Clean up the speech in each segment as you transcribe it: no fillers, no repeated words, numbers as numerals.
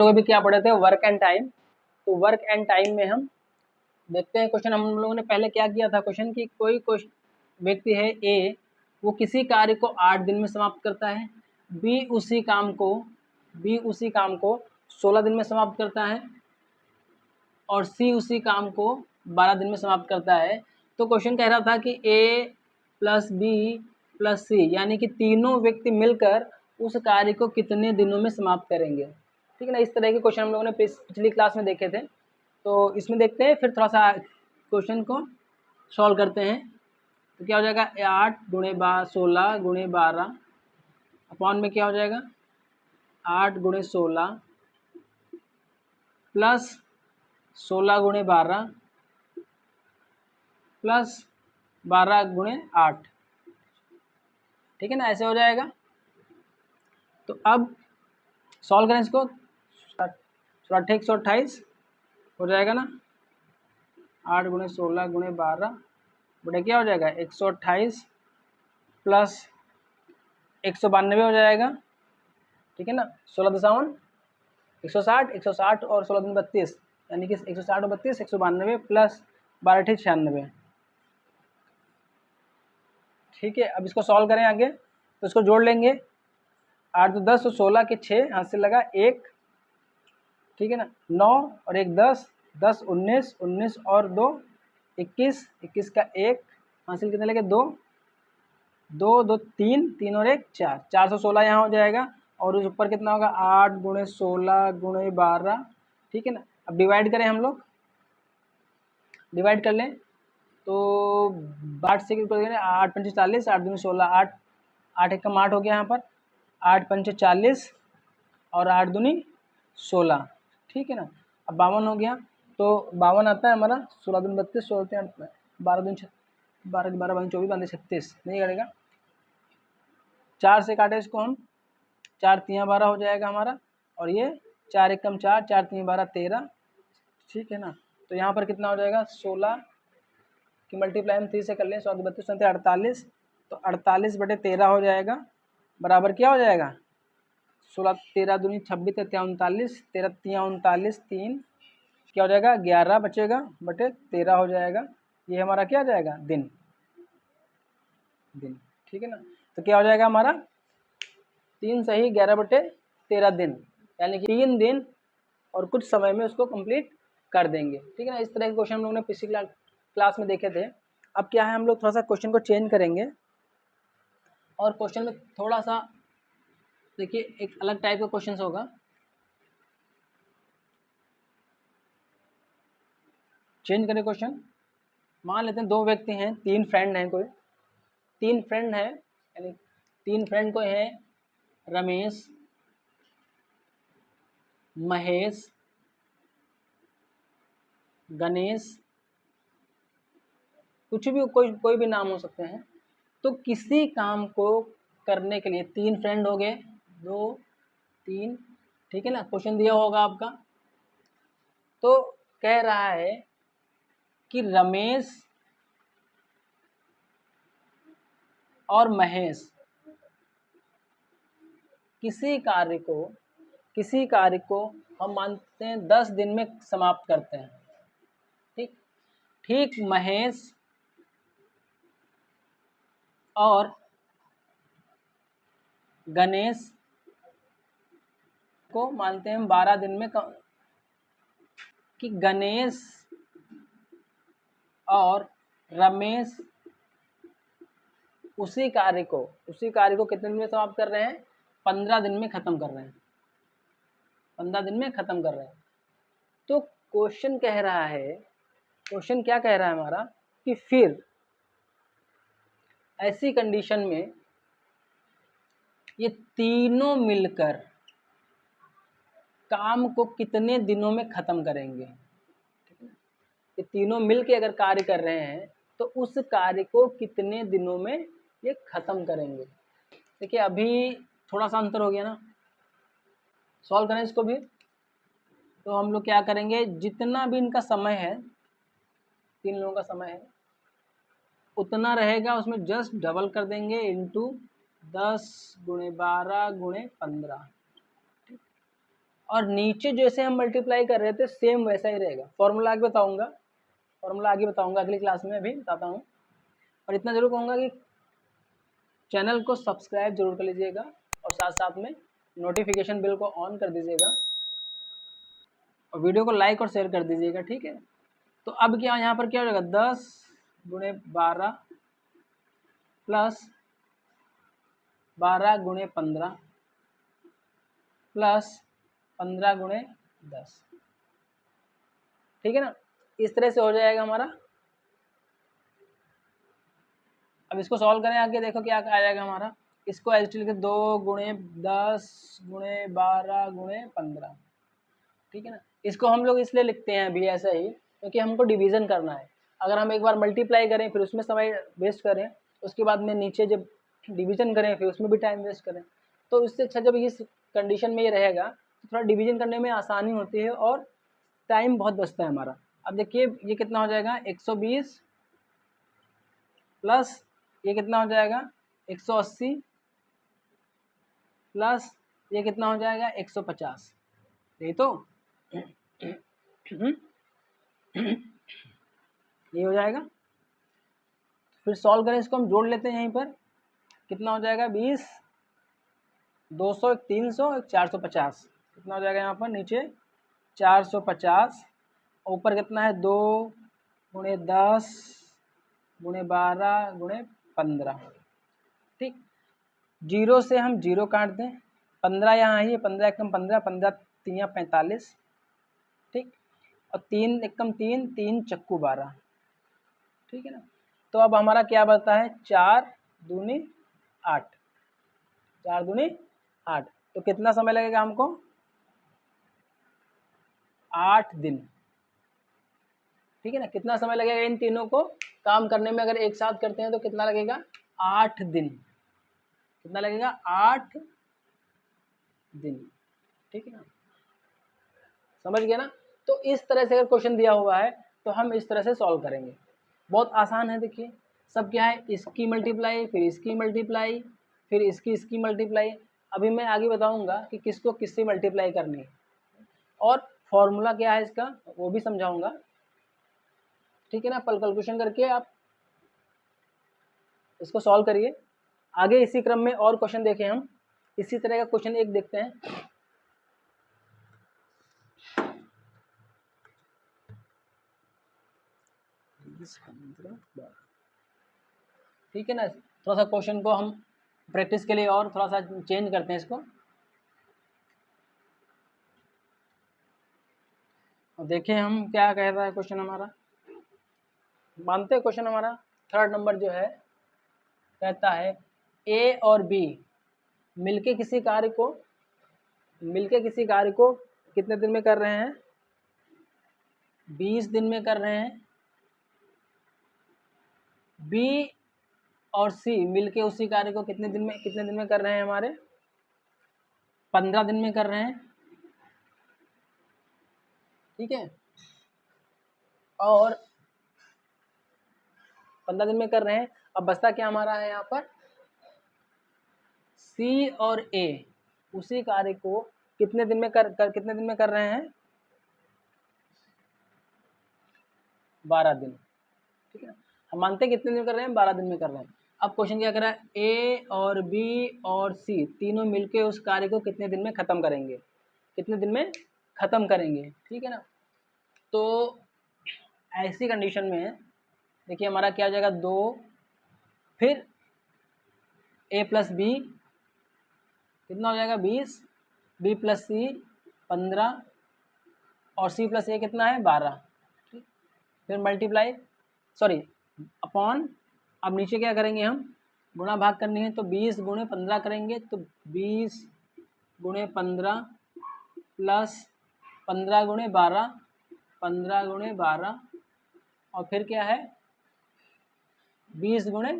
तो भी क्या पढ़े थे, वर्क एंड टाइम। तो वर्क एंड टाइम में हम देखते हैं क्वेश्चन। हम लोगों ने पहले क्या किया था क्वेश्चन की, कोई व्यक्ति है ए, वो किसी कार्य को 8 दिन में समाप्त करता है, बी उसी काम को 16 दिन में समाप्त करता है और सी उसी काम को 12 दिन में समाप्त करता है। तो क्वेश्चन कह रहा था कि ए प्लस बी प्लस सी यानी कि तीनों व्यक्ति मिलकर उस कार्य को कितने दिनों में समाप्त करेंगे। ठीक है ना, इस तरह के क्वेश्चन हम लोगों ने पिछली क्लास में देखे थे। तो इसमें देखते हैं, फिर थोड़ा सा क्वेश्चन को सॉल्व करते हैं। तो क्या हो जाएगा, 8 गुणे 16 गुणे 12 अपॉन में क्या हो जाएगा 8 गुणे 16 प्लस 16 गुणे 12 प्लस 12 गुणे 8। ठीक है ना, ऐसे हो जाएगा। तो अब सॉल्व करें इसको, 128 हो जाएगा ना, 8 गुणे 16 गुणे 12 बटे क्या हो जाएगा 128 प्लस 192 हो जाएगा। ठीक है ना, 16 दशावन 160, 160 और 16 दिन 32 यानी कि 160 और 32 192 प्लस 12 96। ठीक है, अब इसको सॉल्व करें आगे, तो इसको जोड़ लेंगे। 8 तो 10 और 16 के 6 हाथ से लगा 1। ठीक है ना, 9 और 1 10, 10 19, 19 और 2 21, 21 का 1 हासिल कितने लगे 2, 2 2 3, 3 और 1 4, 416 यहाँ हो जाएगा। और उस ऊपर कितना होगा 8 गुणे 16 गुणे 12। ठीक है ना, अब डिवाइड करें, हम लोग डिवाइड कर लें तो 8 से 8 पंचे 40, 8 दूनी 16, 8 8 एक कम 8 हो गया यहाँ पर, 8 पंचे 40 और 8 दूनी 16। ठीक है ना, अब 52 हो गया। तो 52 आता है हमारा 16 दूनी 32, 16 12 दूनी 12 12 22 24 22 36 नहीं करेगा। 4 से काटे इसको हम, 4 3 12 हो जाएगा हमारा, और ये 4 एक कम 4, 4 3 12 13। ठीक है ना, तो यहाँ पर कितना हो जाएगा 16 की मल्टीप्लाई हम 3 से कर लें, 16 32 48, तो 48 बटे 13 हो जाएगा, बराबर क्या हो जाएगा 16 13 दूनी 26 13 39, 13 39 3 क्या हो जाएगा 11 बचेगा बटे 13 हो जाएगा। ये हमारा क्या आ जाएगा दिन। ठीक है ना, तो क्या हो जाएगा हमारा 3 सही 11 बटे 13 दिन, यानी कि 3 दिन और कुछ समय में उसको कंप्लीट कर देंगे। ठीक है ना, इस तरह के क्वेश्चन हम लोगों ने पिछली क्लास में देखे थे। अब क्या है, हम लोग थोड़ा सा क्वेश्चन को चेंज करेंगे और क्वेश्चन में थोड़ा सा देखिए एक अलग टाइप का क्वेश्चन होगा। चेंज करें क्वेश्चन, मान लेते हैं 2 व्यक्ति हैं, 3 फ्रेंड हैं, कोई 3 फ्रेंड हैं, यानी 3 फ्रेंड कोई हैं रमेश, महेश, गणेश, कुछ भी कोई भी नाम हो सकते हैं। तो किसी काम को करने के लिए 3 फ्रेंड हो गए, 2 3। ठीक है ना, क्वेश्चन दिया होगा आपका। तो कह रहा है कि रमेश और महेश किसी कार्य को हम मानते हैं 10 दिन में समाप्त करते हैं। ठीक, महेश और गणेश को मानते हैं हम 12 दिन में कि गणेश और रमेश उसी कार्य को कितने दिन में समाप्त कर रहे हैं 15 दिन में खत्म कर रहे हैं, 15 दिन में खत्म कर रहे हैं। तो क्वेश्चन क्या कह रहा है हमारा कि फिर ऐसी कंडीशन में ये तीनों मिलकर काम को कितने दिनों में खत्म करेंगे। ये तीनों मिलकर अगर कार्य कर रहे हैं तो उस कार्य को कितने दिनों में ये खत्म करेंगे। देखिए अभी थोड़ा सा अंतर हो गया ना, सॉल्व करें इसको भी। तो हम लोग क्या करेंगे, जितना भी इनका समय है, 3 लोगों का समय है उतना रहेगा, उसमें जस्ट डबल कर देंगे इंटू 10 गुणे 12 गुणे 15। और नीचे जैसे हम मल्टीप्लाई कर रहे थे सेम वैसा ही रहेगा। फॉर्मूला आगे बताऊंगा, अगली क्लास में, अभी बताता हूँ। और इतना जरूर कहूँगा कि चैनल को सब्सक्राइब जरूर कर लीजिएगा और साथ साथ में नोटिफिकेशन बिल को ऑन कर दीजिएगा और वीडियो को लाइक और शेयर कर दीजिएगा, ठीक है। तो अब क्या यहाँ पर क्या हो जाएगा, 10 गुणे 12 प्लस 12 गुणे 15 प्लस 15 गुणे 10, ठीक है ना। इस तरह से हो जाएगा हमारा। अब इसको सॉल्व करें आगे, देखो क्या आ जाएगा हमारा। इसको एच लिखे 2 गुणे 10 गुणे 12 गुणे 15, ठीक है ना। इसको हम लोग इसलिए लिखते हैं अभी ऐसा ही क्योंकि हमको डिवीजन करना है। अगर हम एक बार मल्टीप्लाई करें फिर उसमें समय वेस्ट करें, उसके बाद में नीचे जब डिवीजन करें फिर उसमें भी टाइम वेस्ट करें, तो इससे अच्छा जब इस कंडीशन में ये रहेगा तो थोड़ा डिवीजन करने में आसानी होती है और टाइम बहुत बचता है हमारा। अब देखिए ये कितना हो जाएगा, 120 प्लस ये कितना हो जाएगा 180 प्लस ये कितना हो जाएगा 150, यही तो ये हो जाएगा। फिर सॉल्व करें इसको, हम जोड़ लेते हैं यहीं पर, कितना हो जाएगा 20, 200, 300, 450, कितना हो जाएगा यहाँ पर नीचे 450, ऊपर कितना है 2 गुणे 10 गुणे 12 गुणे 15, ठीक। जीरो से हम जीरो काट दें, 15 यहाँ ही है, 15 एकम 15, 15 3 45, ठीक। और 3 एकम 3, 3 चक्कू 12, ठीक है ना। तो अब हमारा क्या बचता है, 4 दूनी 8, 4 दूनी 8, तो कितना समय लगेगा हमको, 8 दिन, ठीक है ना। कितना समय लगेगा इन तीनों को काम करने में, अगर एक साथ करते हैं तो कितना लगेगा, 8 दिन, कितना लगेगा 8 दिन, ठीक है ना। समझ गया ना। तो इस तरह से अगर क्वेश्चन दिया हुआ है तो हम इस तरह से सॉल्व करेंगे, बहुत आसान है। देखिए सब क्या है, इसकी मल्टीप्लाई फिर इसकी मल्टीप्लाई फिर इसकी मल्टीप्लाई। अभी मैं आगे बताऊंगा कि किसको किससे मल्टीप्लाई करनी है और फॉर्मूला क्या है इसका वो भी समझाऊंगा, ठीक है ना। पल कैलकुलेशन करके आप इसको सॉल्व करिए। आगे इसी क्रम में और क्वेश्चन देखें हम, इसी तरह का क्वेश्चन एक देखते हैं। ठीक है ना, थोड़ा सा क्वेश्चन को हम प्रैक्टिस के लिए और थोड़ा सा चेंज करते हैं इसको। और देखें हम क्या कह रहा है क्वेश्चन हमारा, मानते हैं क्वेश्चन हमारा थर्ड नंबर जो है कहता है ए और बी मिलके किसी कार्य को कितने दिन में कर रहे हैं, 20 दिन में कर रहे हैं। बी और सी मिलके उसी कार्य को कितने दिन में कर रहे हैं, हमारे 15 दिन में कर रहे हैं, ठीक है। और 15 दिन में कर रहे हैं। अब बचता क्या हमारा है यहाँ पर, सी और ए उसी कार्य को कितने दिन में कर रहे हैं, 12 दिन, ठीक है। हम मानते हैं कितने दिन कर रहे हैं, 12 दिन में कर रहे हैं। अब क्वेश्चन क्या कर रहा है, ए और बी और सी तीनों मिलके उस कार्य को कितने दिन में खत्म करेंगे, ठीक है ना। तो ऐसी कंडीशन में देखिए हमारा क्या हो जाएगा, 2 फिर ए प्लस बी कितना हो जाएगा 20, बी प्लस सी 15 और सी प्लस ए कितना है 12, ठीक। फिर मल्टीप्लाई अपॉन, अब नीचे क्या करेंगे हम, गुणा भाग करनी है तो 20 गुणे 15 करेंगे, तो 20 गुणे 15 प्लस 15 गुणे 12, 15 गुणे 12 और फिर क्या है 20 गुणे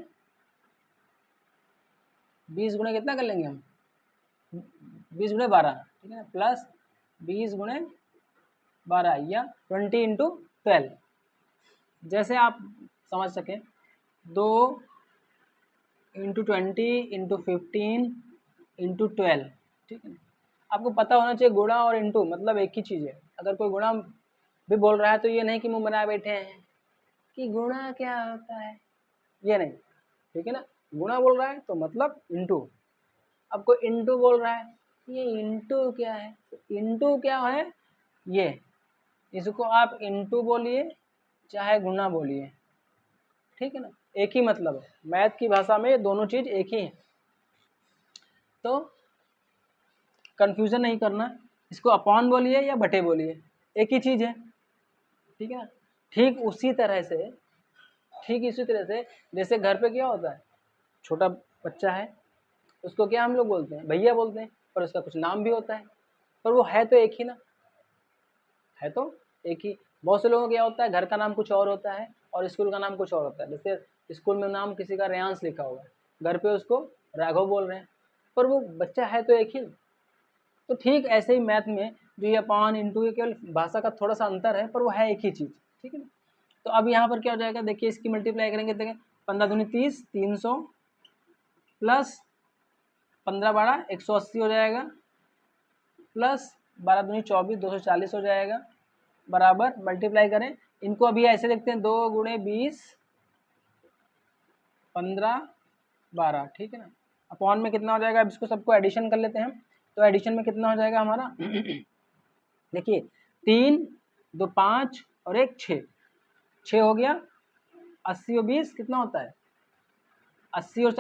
कितना कर लेंगे हम, 20 गुणे 12, ठीक है ना, प्लस 20 गुणे 12 या 20 इंटू 12, जैसे आप समझ सकें, 2 इंटू 20 इंटू 15 इंटू 12, ठीक है। आपको पता होना चाहिए गुणा और इंटू मतलब एक ही चीज़ है। अगर कोई गुणा भी बोल रहा है तो ये नहीं कि मुंह बनाए बैठे हैं कि गुणा क्या होता है, ये नहीं, ठीक है ना। गुणा बोल रहा है तो मतलब इंटू। अब कोई इंटू बोल रहा है, ये इंटू क्या है, इंटू क्या है, ये इसको आप इंटू बोलिए चाहे गुणा बोलिए, ठीक है ना, एक ही मतलब है। मैथ की भाषा में ये दोनों चीज़ एक ही है, तो कंफ्यूजन नहीं करना। इसको अपॉन बोलिए या बटे बोलिए, एक ही चीज़ है, ठीक है ना। ठीक इसी तरह से जैसे घर पे क्या होता है, छोटा बच्चा है उसको क्या हम लोग बोलते हैं, भैया बोलते हैं, पर उसका कुछ नाम भी होता है, पर वो है तो एक ही ना, है तो एक ही। बहुत से लोगों को क्या होता है, घर का नाम कुछ और होता है और स्कूल का नाम कुछ और होता है। जैसे स्कूल में नाम किसी का रेयांश लिखा हुआ है, घर पे उसको राघव बोल रहे हैं, पर वो बच्चा है तो एक ही। तो ठीक ऐसे ही मैथ में जो ये अपॉन इंटू, ये केवल भाषा का थोड़ा सा अंतर है, पर वो है एक ही चीज़, ठीक है ना। तो अब यहाँ पर क्या हो जाएगा, देखिए इसकी मल्टीप्लाई करेंगे, देखें 15 दूनी 30, 300 प्लस 15 12 180 हो जाएगा, प्लस 12 दूनी 24 240 हो जाएगा, बराबर मल्टीप्लाई करें। इनको अभी ऐसे देखते हैं, 2 गुणे 20 15 12, ठीक है ना। अपॉन में कितना हो जाएगा, अब इसको सबको एडिशन कर लेते हैं। तो एडिशन में कितना हो जाएगा हमारा देखिए 3 2 5 और 1 6, 6 हो गया। 80 और 20 कितना होता है, 80 और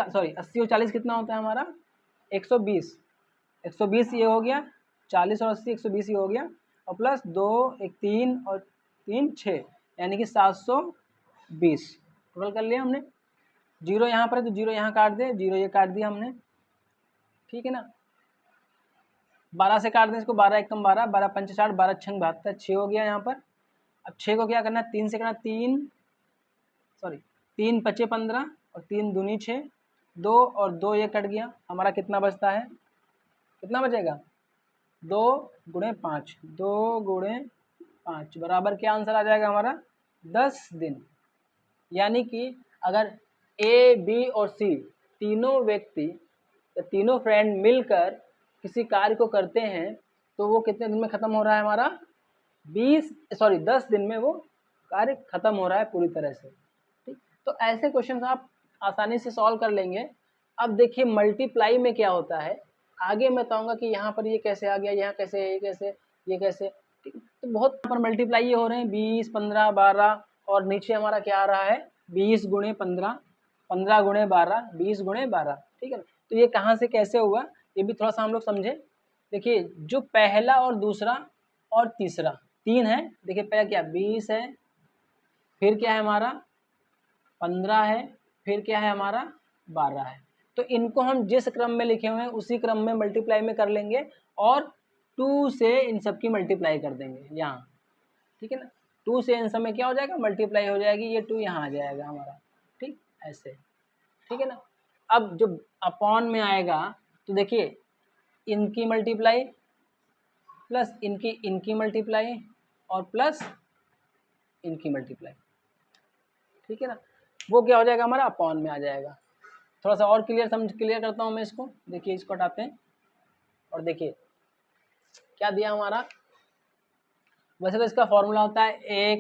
40 कितना होता है हमारा 120, 120 ये हो गया, 40 और 80 120 ये हो गया, और प्लस 2 1 3 और 3 6, यानी कि 720 टोटल कर लिया हमने। जीरो यहाँ पर है तो जीरो यहाँ काट दे, जीरो ये काट दिया हमने, ठीक है ना। 12 से काट दें इसको, 12 एकम 12, 12 पंच 60, 12 छंग 72, 6 हो गया यहाँ पर। अब 6 को क्या करना है, 3 से करना, 3 पचे 15 और 3 दूनी 6, 2 और 2 ये कट गया, हमारा कितना बचता है, कितना बचेगा 2 गुणे 5, 2 गुणे 5 बराबर क्या आंसर आ जाएगा हमारा 10 दिन। यानी कि अगर ए बी और सी तीनों व्यक्ति या तीनों फ्रेंड मिलकर किसी कार्य को करते हैं तो वो कितने दिन में ख़त्म हो रहा है हमारा 10 दिन में वो कार्य ख़त्म हो रहा है पूरी तरह से, ठीक। तो ऐसे क्वेश्चन आप आसानी से सॉल्व कर लेंगे। अब देखिए मल्टीप्लाई में क्या होता है, आगे मैं बताऊंगा कि यहाँ पर ये कैसे आ गया, यहाँ कैसे, ये कैसे, ठीक। तो बहुत पर मल्टीप्लाई ये हो रहे हैं 20 15 12 और नीचे हमारा क्या आ रहा है 20 गुणे 15, 15 गुणे 12, 20 गुणे 12, ठीक है ना। तो ये कहाँ से कैसे हुआ ये भी थोड़ा सा हम लोग समझे। देखिए जो पहला और दूसरा और तीसरा 3 है, देखिए पहला क्या 20 है, फिर क्या है हमारा 15 है, फिर क्या है हमारा 12 है। तो इनको हम जिस क्रम में लिखे हुए हैं उसी क्रम में मल्टीप्लाई में कर लेंगे और 2 से इन सब की मल्टीप्लाई कर देंगे यहाँ, ठीक है ना। 2 से इन सब में क्या हो जाएगा मल्टीप्लाई हो जाएगी, ये 2 यहाँ आ जाएगा हमारा, ठीक ऐसे, ठीक है ना। अब जो अपॉन में आएगा तो देखिए इनकी मल्टीप्लाई प्लस इनकी मल्टीप्लाई और प्लस इनकी मल्टीप्लाई, ठीक है ना, वो क्या हो जाएगा हमारा अपॉन में आ जाएगा। थोड़ा सा और क्लियर करता हूँ मैं इसको। देखिए इसको हटाते हैं और देखिए क्या दिया हमारा, वैसे तो इसका फॉर्मूला होता है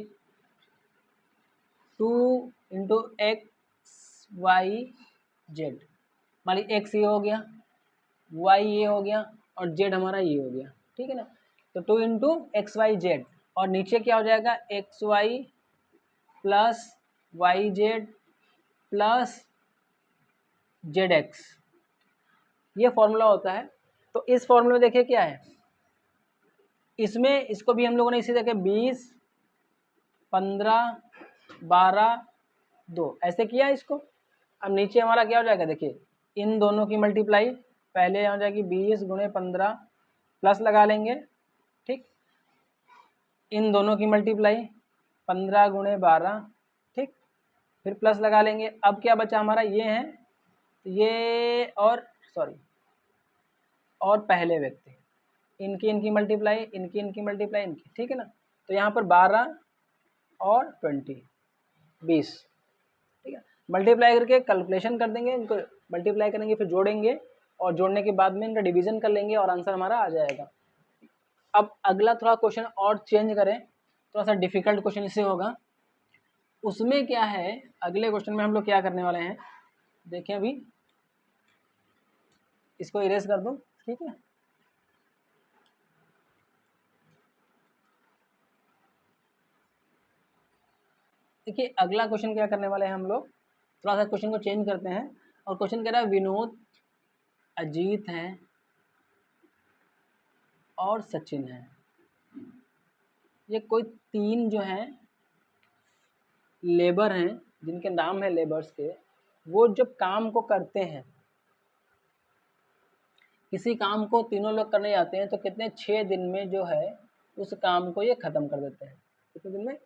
2 इंटू एक्स वाई जेड, मान ली एक्स ये हो गया, वाई ये हो गया और जेड हमारा ये हो गया, ठीक है ना। तो 2 इंटू एक्स वाई जेड और नीचे क्या हो जाएगा x y plus y z plus z x, ये फॉर्मूला होता है। तो इस फॉर्मूले में देखिए क्या है, इसमें इसको भी हम लोगों ने इसी तरह 20 15 12 2 ऐसे किया इसको। अब नीचे हमारा क्या हो जाएगा, देखिए इन दोनों की मल्टीप्लाई पहले हो जाएगी 20 गुणे 15 प्लस लगा लेंगे, ठीक। इन दोनों की मल्टीप्लाई 15 गुणे 12, ठीक, फिर प्लस लगा लेंगे। अब क्या बचा हमारा ये है, ये और और पहले व्यक्ति इनकी मल्टीप्लाई इनकी मल्टीप्लाई इनकी, ठीक है ना। तो यहाँ पर 12 और 20, ठीक है। मल्टीप्लाई करके कैलकुलेशन कर देंगे, इनको मल्टीप्लाई करेंगे फिर जोड़ेंगे और जोड़ने के बाद में इनका डिवीजन कर लेंगे और आंसर हमारा आ जाएगा। अब अगला थोड़ा क्वेश्चन और चेंज करें, थोड़ा सा डिफिकल्ट क्वेश्चन इससे होगा। उसमें क्या है, अगले क्वेश्चन में हम लोग क्या करने वाले हैं, देखें अभी इसको इरेज कर दूं, ठीक है। देखिए अगला क्वेश्चन क्या करने वाले हैं हम लोग, थोड़ा सा क्वेश्चन को चेंज करते हैं। और क्वेश्चन कह रहा है विनोद, अजीत हैं और सचिन है, ये कोई तीन जो हैं लेबर हैं जिनके नाम है लेबर्स के, वो जब काम को करते हैं, किसी काम को तीनों लोग करने जाते हैं तो कितने 6 दिन में जो है उस काम को ये ख़त्म कर देते हैं। कितने दिन में?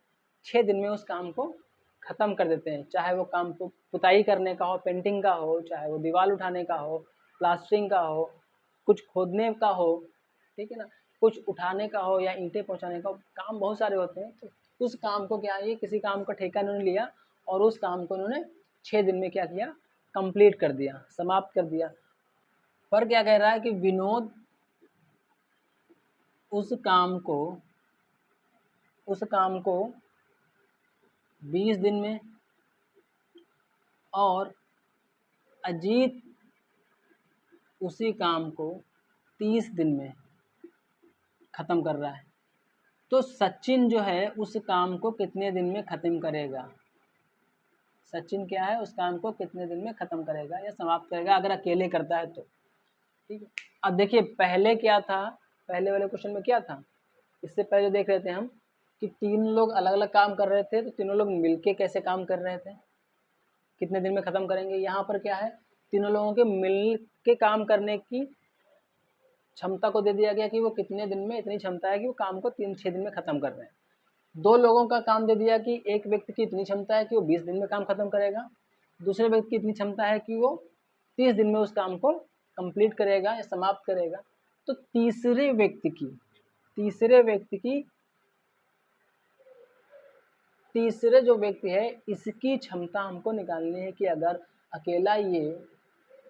6 दिन में उस काम को ख़त्म कर देते हैं। चाहे वो काम को पुताई करने का हो, पेंटिंग का हो, चाहे वो दीवार उठाने का हो, प्लास्टरिंग का हो, कुछ खोदने का हो, ठीक है ना, कुछ उठाने का हो या ईंटें पहुंचाने का हो, काम बहुत सारे होते हैं। तो उस काम को क्या है, किसी काम का ठेका इन्होंने लिया और उस काम को इन्होंने 6 दिन में क्या किया, कंप्लीट कर दिया, समाप्त कर दिया। पर क्या कह रहा है कि विनोद उस काम को 20 दिन में और अजीत उसी काम को 30 दिन में ख़त्म कर रहा है। तो सचिन जो है उस काम को कितने दिन में ख़त्म करेगा? सचिन क्या है, उस काम को कितने दिन में ख़त्म करेगा या समाप्त करेगा अगर अकेले करता है तो, ठीक है। अब देखिए पहले क्या था, पहले वाले क्वेश्चन में क्या था, इससे पहले देख रहे थे हम कि तीन लोग अलग अलग काम कर रहे थे, तो तीनों लोग मिलके कैसे काम कर रहे थे, कितने दिन में ख़त्म करेंगे। यहाँ पर क्या है, तीनों लोगों के मिल के काम करने की क्षमता को दे दिया गया कि वो कितने दिन में, इतनी क्षमता है कि वो काम को 3-6 दिन में ख़त्म कर रहे हैं। दो लोगों का काम दे दिया कि एक व्यक्ति की इतनी क्षमता है कि वो 20 दिन में काम ख़त्म करेगा, दूसरे व्यक्ति की इतनी क्षमता है कि वो 30 दिन में उस काम को कंप्लीट करेगा या समाप्त करेगा। तो तीसरे व्यक्ति की तीसरे जो व्यक्ति है इसकी क्षमता हमको निकालनी है कि अगर अकेला ये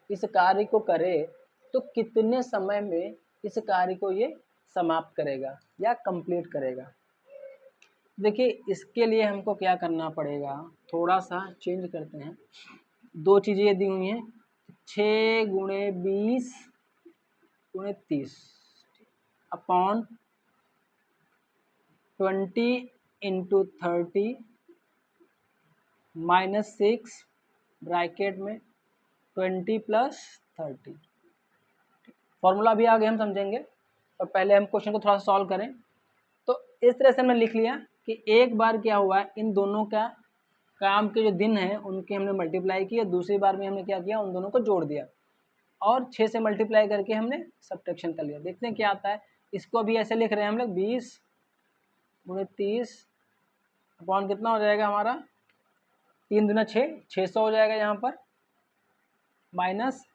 इस कार्य को करे तो कितने समय में इस कार्य को ये समाप्त करेगा या कंप्लीट करेगा। देखिए इसके लिए हमको क्या करना पड़ेगा, थोड़ा सा चेंज करते हैं। दो चीज़ें दी हुई हैं, 6 गुणे 20 गुणे 30 अपॉन 20 इंटू 30 -6 ब्रैकेट में 20 प्लस 30। फॉर्मूला भी आगे हम समझेंगे और पहले हम क्वेश्चन को थोड़ा सा सॉल्व करें। तो इस तरह से हमने लिख लिया कि एक बार क्या हुआ, इन दोनों का काम के जो दिन हैं उनके हमने मल्टीप्लाई किया, दूसरी बार में हमने क्या किया, उन दोनों को जोड़ दिया और 6 से मल्टीप्लाई करके हमने सब्ट्रैक्शन कर लिया। देखते हैं क्या आता है। इसको अभी ऐसे लिख रहे हैं हम लोग 20 गुणे 30 अपॉन कितना हो जाएगा हमारा, 3 दूना 6, 600 हो जाएगा यहाँ पर, माइनस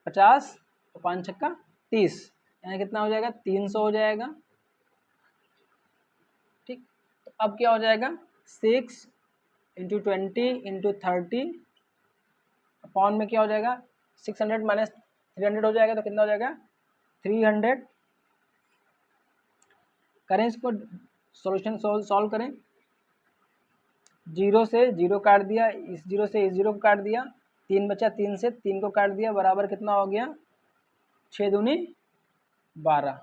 50 और 5 छक्का 30, यहाँ कितना हो जाएगा 300 हो जाएगा, ठीक। तो अब क्या हो जाएगा 6 इंटू 20 इंटू 30 अपॉन में क्या हो जाएगा 600 माइनस 300 हो जाएगा, तो कितना हो जाएगा 300। करें इसको सॉल्यूशन सॉल्व करें, 0 से 0 काट दिया, इस 0 से इस 0 को काट दिया, 3 बचा, 3 से 3 को काट दिया, बराबर कितना हो गया 6 दूनी 12,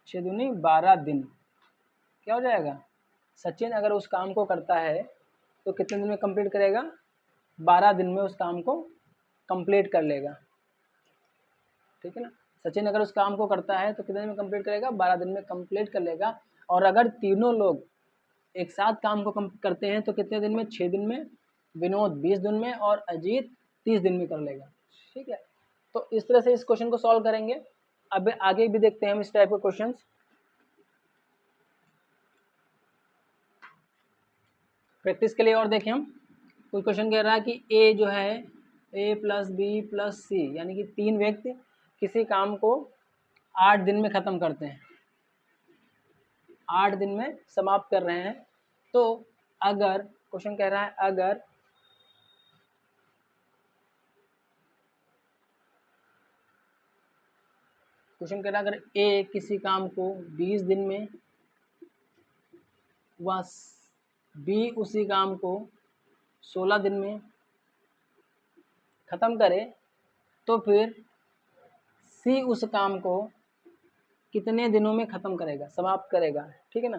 6 दूनी 12 दिन। क्या हो जाएगा, सचिन अगर उस काम को करता है तो कितने दिन में कंप्लीट करेगा, 12 दिन में उस काम को कंप्लीट कर लेगा, ठीक है ना। सचिन अगर उस काम को करता है तो कितने दिन में कंप्लीट करेगा, 12 दिन में कंप्लीट कर लेगा। और अगर तीनों लोग एक साथ काम को करते हैं तो कितने दिन में, 6 दिन में, विनोद 20 दिन में और अजीत 30 दिन में कर लेगा, ठीक है। तो इस तरह से इस क्वेश्चन को सॉल्व करेंगे। अब आगे भी देखते हैं हम इस टाइप के क्वेश्चंस। प्रैक्टिस के लिए और देखें हम, कोई क्वेश्चन कह रहा है कि ए जो है ए प्लस बी प्लस सी, यानी कि 3 व्यक्ति किसी काम को 8 दिन में ख़त्म करते हैं, 8 दिन में समाप्त कर रहे हैं। तो अगर क्वेश्चन कह रहा है अगर क्वेश्चन कह रहा है अगर ए किसी काम को 20 दिन में व बी उसी काम को 16 दिन में ख़त्म करे तो फिर सी उस काम को कितने दिनों में ख़त्म करेगा, समाप्त करेगा। ठीक है ना,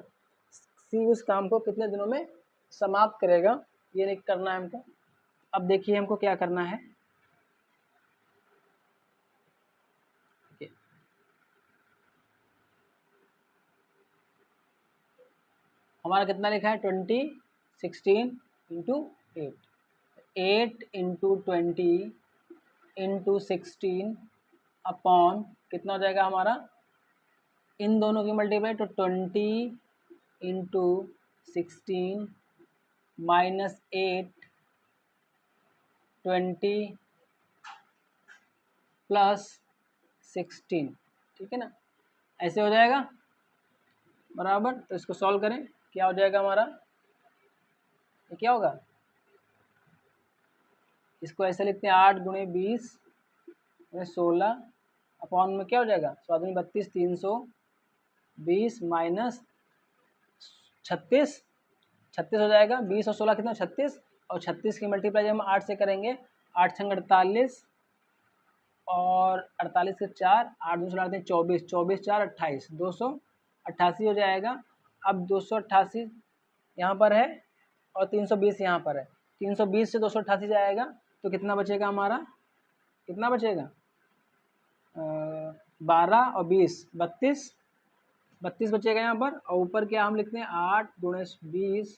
सी उस काम को कितने दिनों में समाप्त करेगा, ये करना है हमको। अब देखिए हमको क्या करना है। हमारा कितना लिखा है 20 16 इंटू 8 इंटू 20 इंटू 16 अपॉन कितना हो जाएगा हमारा, इन दोनों की मल्टीप्लाई तो 20 इंटू 16 माइनस 8 20 प्लस 16। ठीक है ना, ऐसे हो जाएगा बराबर। तो इसको सॉल्व करें, क्या हो जाएगा हमारा, ये क्या होगा, इसको ऐसे लिखते हैं 8 गुणे 20 गुणे 16 अपॉन में क्या हो जाएगा 32 320 माइनस 36 हो जाएगा। 20 और 16 कितना 36, और 36 की मल्टीप्लाई जब हम 8 से करेंगे 8 छंग 48 और 48 के 4 8 दूसरा 24 24 4 28 288 हो जाएगा। अब 288 यहाँ पर है और 320 यहाँ पर है, 320 से 288 जाएगा तो कितना बचेगा हमारा, कितना बचेगा 12 और 20 32 बचेगा यहाँ पर। और ऊपर क्या हम लिखते हैं 8 गुणे 20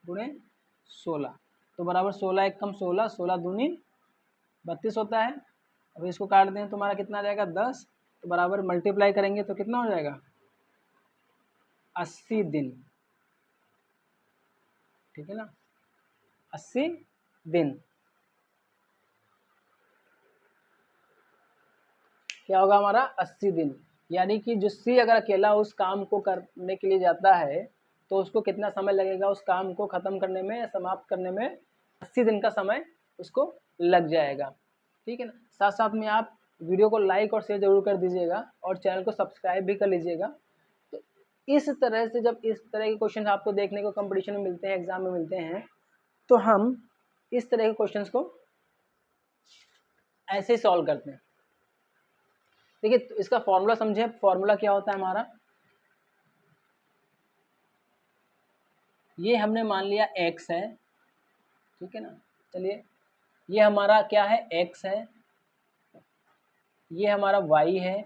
गुणे 16 तो बराबर 16 एक कम 16 16 दूनी 32 होता है। अब इसको काट दें तो हमारा कितना आ जाएगा 10, तो बराबर मल्टीप्लाई करेंगे तो कितना हो जाएगा 80 दिन। ठीक है ना, 80 दिन क्या होगा हमारा 80 दिन। यानी कि जो सी अगर अकेला उस काम को करने के लिए जाता है तो उसको कितना समय लगेगा उस काम को ख़त्म करने में या समाप्त करने में, 80 दिन का समय उसको लग जाएगा। ठीक है ना, साथ साथ में आप वीडियो को लाइक और शेयर जरूर कर दीजिएगा और चैनल को सब्सक्राइब भी कर लीजिएगा। तो इस तरह से जब इस तरह के क्वेश्चन आपको देखने को कंपटीशन में मिलते हैं, एग्जाम में मिलते हैं, तो हम इस तरह के क्वेश्चंस को ऐसे ही सॉल्व करते हैं। देखिए तो इसका फॉर्मूला समझे, फॉर्मूला क्या होता है हमारा, ये हमने मान लिया x है। ठीक है ना, चलिए ये हमारा क्या है x है, ये हमारा y है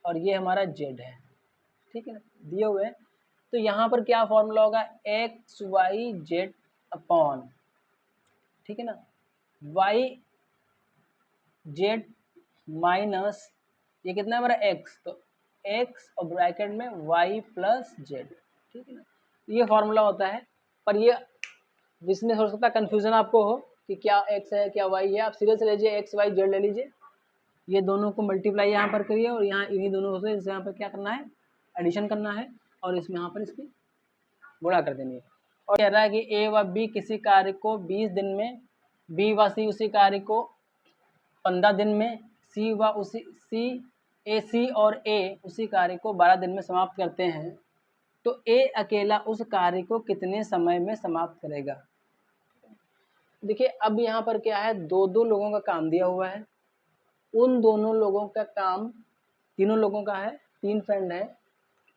और ये हमारा z है। ठीक है ना, दिए हुए हैं। तो यहाँ पर क्या फॉर्मूला होगा एक्स वाई जेड अपॉन, ठीक है ना, y z माइनस ये कितना है हमारा x, तो x और ब्रैकेट में y प्लस जेड। ठीक है ना, ये फॉर्मूला होता है। पर ये जिसमें हो सकता है कन्फ्यूज़न आपको हो कि क्या x है क्या y है, आप सीरियस लीजिए x y z ले लीजिए, ये दोनों को मल्टीप्लाई यहाँ पर करिए और यहाँ इन्हीं दोनों से यहाँ पर क्या करना है एडिशन करना है और इसमें यहाँ पर इसकी गुणा कर देनी है। और कह रहा है कि a व b किसी कार्य को 20 दिन में, b व c उसी कार्य को 15 दिन में, सी और ए उसी कार्य को 12 दिन में समाप्त करते हैं, तो ए अकेला उस कार्य को कितने समय में समाप्त करेगा। देखिए अब यहाँ पर क्या है, दो दो लोगों का काम दिया हुआ है, उन दोनों लोगों का काम तीनों लोगों का है, 3 फ्रेंड हैं,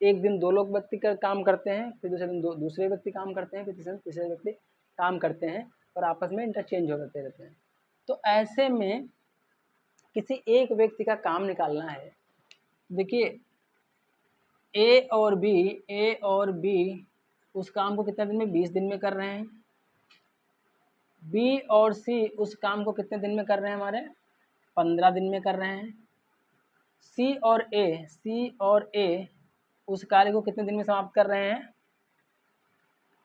एक दिन 2 लोग व्यक्ति का काम करते हैं, फिर दूसरे दिन दूसरे व्यक्ति काम करते हैं, फिर तीसरे व्यक्ति काम करते हैं और आपस में इंटरचेंज होते रहते हैं। तो ऐसे में किसी एक व्यक्ति का काम निकालना है। देखिए ए और बी उस काम को कितने दिन में 20 दिन में कर रहे हैं, बी और सी उस काम को कितने दिन में कर रहे हैं हमारे 15 दिन में कर रहे हैं, सी और ए उस कार्य को कितने दिन में समाप्त कर रहे हैं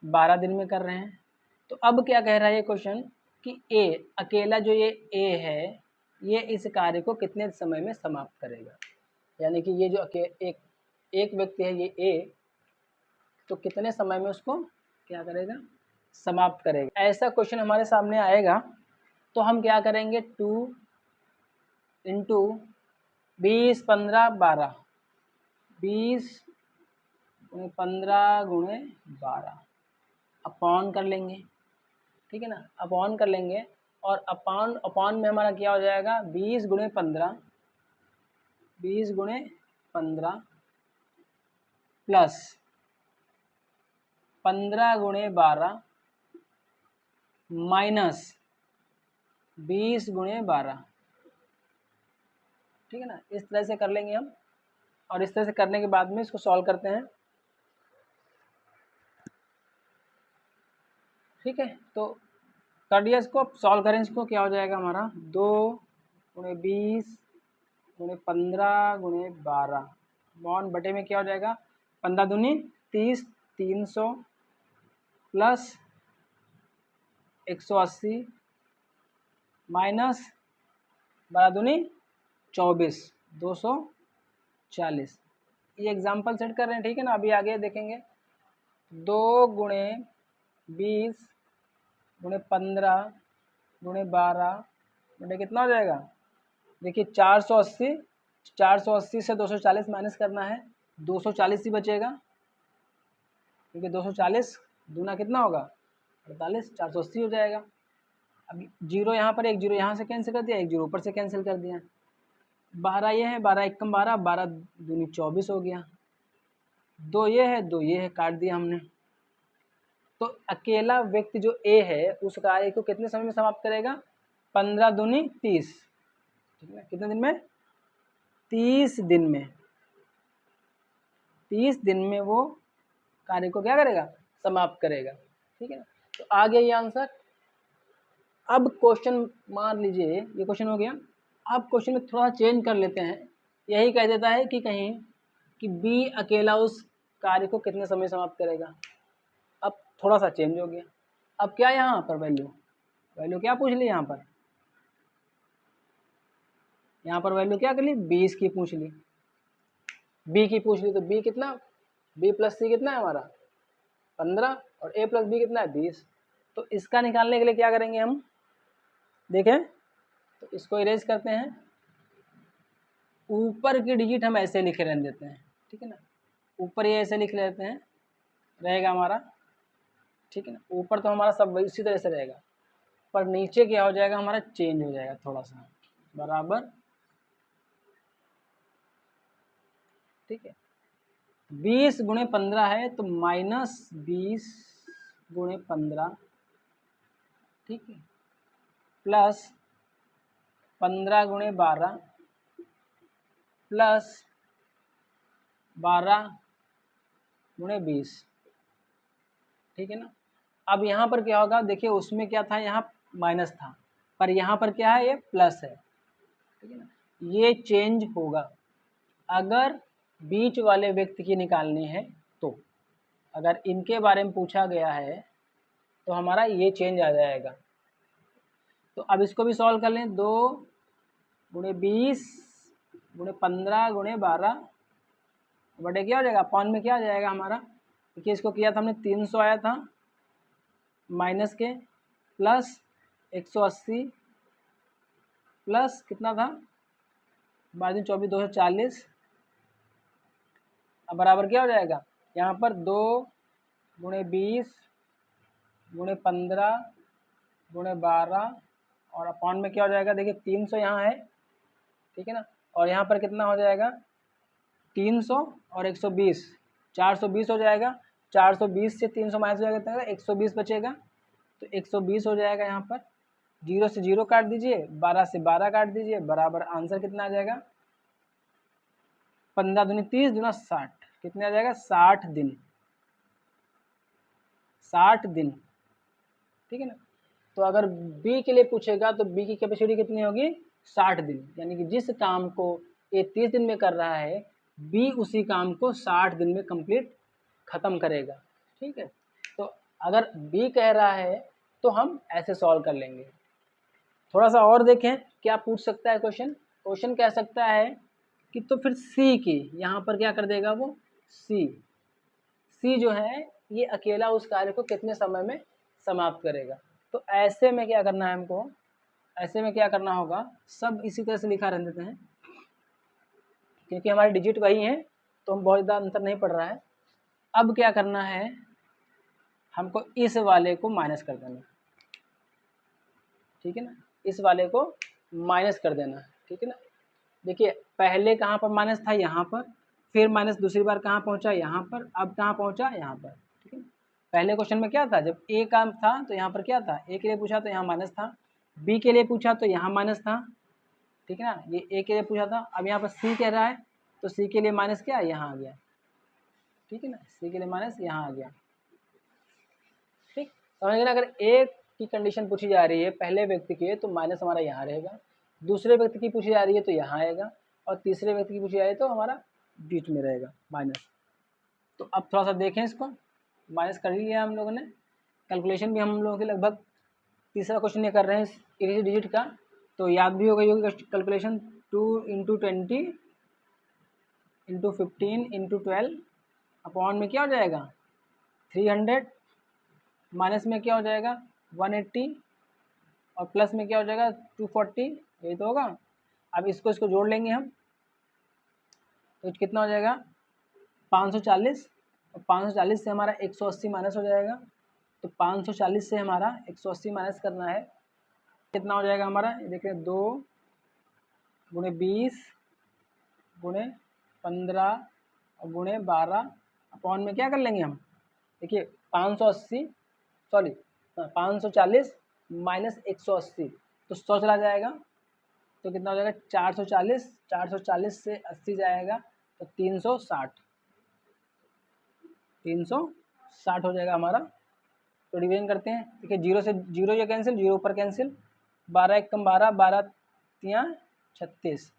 12 दिन में कर रहे हैं। तो अब क्या कह रहा है ये क्वेश्चन कि ए अकेला जो ये ए है ये इस कार्य को कितने समय में समाप्त करेगा, यानी कि ये जो एक व्यक्ति है ये ए, तो कितने समय में उसको क्या करेगा समाप्त करेगा। ऐसा क्वेश्चन हमारे सामने आएगा तो हम क्या करेंगे 2 इंटू 20 15 12, 20 गुणे 15 गुणे 12 अपॉन कर लेंगे, ठीक है ना, अपॉन कर लेंगे। और अपॉन अपॉन में हमारा क्या हो जाएगा, 20 गुणे 15, 20 गुणे 15 प्लस 15 गुणे 12 माइनस 20 गुणे 12, ठीक है ना। इस तरह से कर लेंगे हम, और इस तरह से करने के बाद में इसको सॉल्व करते हैं, ठीक है। तो कर दिया इसको, सॉल्व करें इसको, क्या हो जाएगा हमारा 2 गुणे 20 गुणे 15 गुणे 12 बॉन बटे में क्या हो जाएगा 15 दूनी 30, 300 प्लस 180 माइनस 12 दूनी 24, 240। ये एग्जाम्पल सेट कर रहे हैं, ठीक है ना। अभी आगे देखेंगे 2 गुणे 20 गुणे 15 गुणे 12 बटे कितना हो जाएगा, देखिए 480, 480 से 240 माइनस करना है, 240 ही बचेगा, क्योंकि 240 दूना कितना होगा 48, 480 हो जाएगा। अब जीरो यहाँ पर, एक जीरो यहाँ से कैंसिल कर दिया, एक जीरो ऊपर से कैंसिल कर दिया। 12 ये है, 12 एकम 12, 12 दूनी 24 हो गया। 2 ये है, 2 ये है, काट दिया हमने। तो अकेला व्यक्ति जो ए है उस कार्य को कितने समय में समाप्त करेगा, 15 दूनी 30, ठीक है। कितने दिन में, 30 दिन में, 30 दिन में वो कार्य को क्या करेगा, समाप्त करेगा, ठीक है ना। तो आ गया ये आंसर। अब क्वेश्चन मान लीजिए ये क्वेश्चन हो गया, अब क्वेश्चन में थोड़ा चेंज कर लेते हैं। यही कह देता है कि कहीं कि बी अकेला उस कार्य को कितने समय समाप्त करेगा। अब थोड़ा सा चेंज हो गया। अब क्या यहाँ पर वैल्यू क्या पूछ ली, यहाँ पर वैल्यू क्या कर ली, 20 की पूछ ली, बी की पूछ ली। तो बी कितना, बी प्लस सी कितना है हमारा 15, और ए प्लस बी कितना है 20। तो इसका निकालने के लिए क्या करेंगे हम, देखें तो इसको इरेज करते हैं, ऊपर की डिजिट हम ऐसे लिखे रहने देते हैं, ठीक है ना। ऊपर ये ऐसे लिख लेते हैं, रहेगा हमारा, ठीक है ना। ऊपर तो हमारा सब इसी तरह से रहेगा, पर नीचे क्या हो जाएगा हमारा, चेंज हो जाएगा थोड़ा सा, बराबर, ठीक है। 20 गुणे 15 है तो माइनस 20 गुणे 15, ठीक है, प्लस 15 गुणे 12 प्लस 12 गुणे 20, ठीक है ना। अब यहाँ पर क्या होगा, देखिए उसमें क्या था, यहाँ माइनस था, पर यहाँ पर क्या है, ये प्लस है, ठीक है ना। ये चेंज होगा अगर बीच वाले व्यक्ति की निकालनी है तो, अगर इनके बारे में पूछा गया है तो हमारा ये चेंज आ जाएगा। तो अब इसको भी सॉल्व कर लें, 2 गुणे 20 गुणे 15 गुणे 12 बटे क्या हो जाएगा, अपॉन में क्या आ जाएगा हमारा, देखिए इसको किया था हमने 300 आया था, माइनस के प्लस 180 प्लस कितना था 12 24 240, अब बराबर क्या हो जाएगा, यहाँ पर 2 गुणे 20 गुणे 15 गुणे 12 और अपॉन में क्या हो जाएगा, देखिए 300 यहाँ है, ठीक है ना, और यहाँ पर कितना हो जाएगा 300 और 120, 420 हो जाएगा। 420 से 300 माइनस हो जाएगा, 120 बचेगा, तो 120 हो जाएगा। यहाँ पर 0 से 0 काट दीजिए, 12 से 12 काट दीजिए, बराबर आंसर कितना आ जाएगा, 15 दूनी 30 दूना 60, कितने आ जाएगा 60 दिन, 60 दिन, ठीक है ना। तो अगर बी के लिए पूछेगा तो बी की कैपेसिटी कितनी होगी 60 दिन, यानी कि जिस काम को ये 30 दिन में कर रहा है बी उसी काम को 60 दिन में कंप्लीट ख़त्म करेगा, ठीक है। तो अगर बी कह रहा है तो हम ऐसे सॉल्व कर लेंगे। थोड़ा सा और देखें क्या पूछ सकता है क्वेश्चन, क्वेश्चन कह सकता है कि तो फिर सी की यहाँ पर क्या कर देगा वो, सी जो है ये अकेला उस कार्य को कितने समय में समाप्त करेगा। तो ऐसे में क्या करना है हमको, ऐसे में क्या करना होगा, सब इसी तरह से लिखा रह देते हैं, क्योंकि हमारे डिजिट वही हैं तो हम बहुत ज़्यादा अंतर नहीं पड़ रहा है। अब क्या करना है, हमको इस वाले को माइनस कर देना, ठीक है ना, इस वाले को माइनस कर देना, ठीक है ना। देखिए पहले कहाँ पर माइनस था, यहाँ पर, फिर माइनस दूसरी बार कहाँ पहुँचा, यहाँ पर, अब कहाँ पहुँचा, यहाँ पर, ठीक है। पहले क्वेश्चन में क्या था, जब ए का था तो यहाँ पर क्या था, ए के लिए पूछा तो यहाँ माइनस था, बी के लिए पूछा तो यहाँ माइनस था, ठीक है ना, ये ए के लिए पूछा था। अब यहाँ पर सी कह रहा है तो सी के लिए माइनस क्या है, यहाँ आ गया, ठीक है ना, सी के लिए माइनस यहाँ आ गया, ठीक। समझ गए ना, अगर ए की कंडीशन पूछी जा रही है पहले व्यक्ति की तो माइनस हमारा यहाँ रहेगा, दूसरे व्यक्ति की पूछी जा रही है तो यहाँ आएगा, और तीसरे व्यक्ति की पूछी जा रही है तो हमारा बीच में रहेगा माइनस। तो अब थोड़ा सा देखें इसको, माइनस कर ही लिया हम लोगों ने, कैलकुलेशन भी हम लोगों की लगभग तीसरा क्वेश्चन ये कर रहे हैं इस डिजिट का, तो याद भी हो गई होगी कैलकुलेशन। 2 × 20 × 15 × 12 अपॉन में क्या हो जाएगा 300, माइनस में क्या हो जाएगा 180, और प्लस में क्या हो जाएगा 240, यही तो होगा। अब इसको जोड़ लेंगे हम, तो कितना हो जाएगा 540, और 540 से हमारा 180 माइनस हो जाएगा, तो 540 से हमारा 180 माइनस करना है, कितना हो जाएगा हमारा, ये देखिए 2 × 20 × 15 और × 12 अपॉन में क्या कर लेंगे हम, देखिए 540 माइनस 180 तो 100 चला जाएगा, तो कितना हो जाएगा 440, 440 से 80 जाएगा तो 360 हो जाएगा हमारा। तो डिवीजन करते हैं, देखिए 0 से 0 ये कैंसिल, 0 ऊपर कैंसिल, 12 × 12, 12 × 36,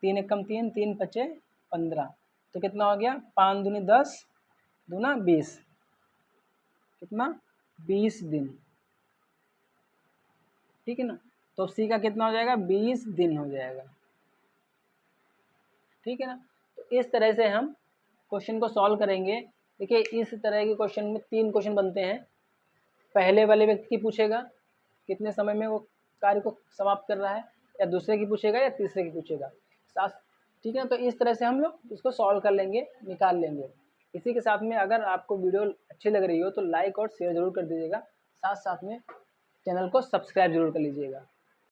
3 × 3, 3 × 5 15, तो कितना हो गया 5 दूनी 10, दूना 20, कितना 20 दिन, ठीक है ना। तो सी का कितना हो जाएगा 20 दिन हो जाएगा, ठीक है ना। तो इस तरह से हम क्वेश्चन को सॉल्व करेंगे। देखिए इस तरह के क्वेश्चन में 3 क्वेश्चन बनते हैं, पहले वाले व्यक्ति की पूछेगा कितने समय में वो कार्य को समाप्त कर रहा है, या दूसरे की पूछेगा या तीसरे की पूछेगा, साथ, ठीक है। तो इस तरह से हम लोग इसको सॉल्व कर लेंगे, निकाल लेंगे। इसी के साथ में अगर आपको वीडियो अच्छी लग रही हो तो लाइक और शेयर जरूर कर दीजिएगा, साथ साथ में चैनल को सब्सक्राइब जरूर कर लीजिएगा।